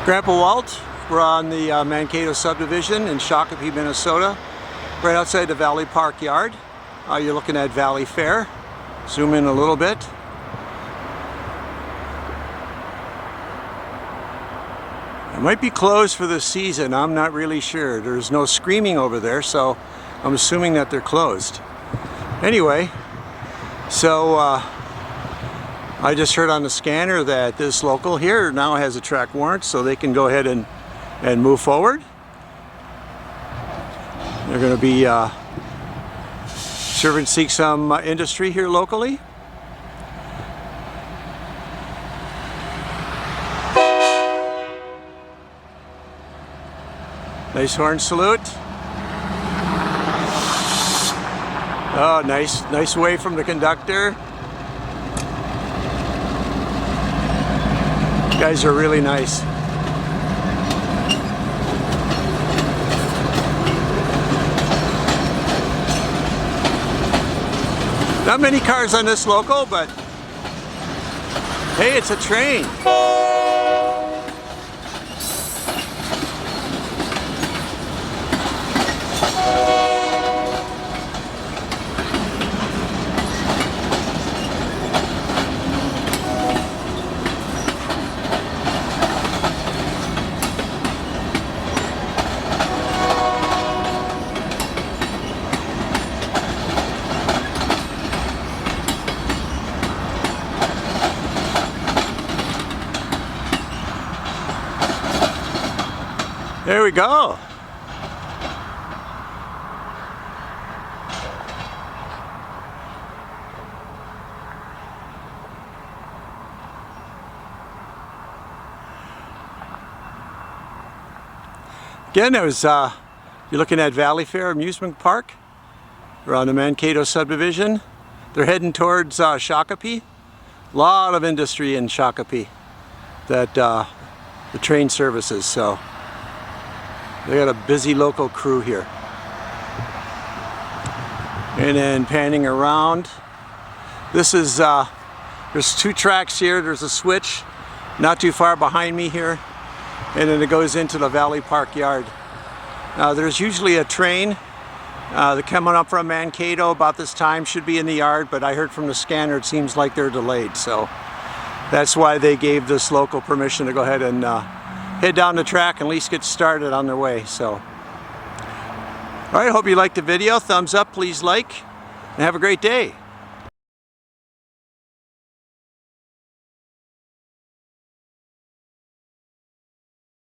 Grandpa Walt, we're on the Mankato Subdivision in Shakopee, Minnesota, right outside the Valley Park Yard. You're looking at Valley Fair. Zoom in a little bit. It might be closed for the season, I'm not really sure. There's no screaming over there, so I'm assuming that they're closed. Anyway, so I just heard on the scanner that this local here now has a track warrant, so they can go ahead and move forward. They're going to be serve and seek some industry here locally. Nice horn salute. Oh, nice wave from the conductor. You guys are really nice. Not many cars on this local, but hey, it's a train. There we go. Again, it was you're looking at Valley Fair Amusement Park. We're on the Mankato Subdivision. They're heading towards Shakopee. A lot of industry in Shakopee that the train services, so they got a busy local crew here. And then panning around, this is there's two tracks here. There's a switch not too far behind me here, and then it goes into the Valley Park Yard. There's usually a train that coming up from Mankato about this time, should be in the yard, but I heard from the scanner it seems like they're delayed, so that's why they gave this local permission to go ahead and head down the track and at least get started on their way. So, all right, hope you liked the video. Thumbs up, please like, and have a great day.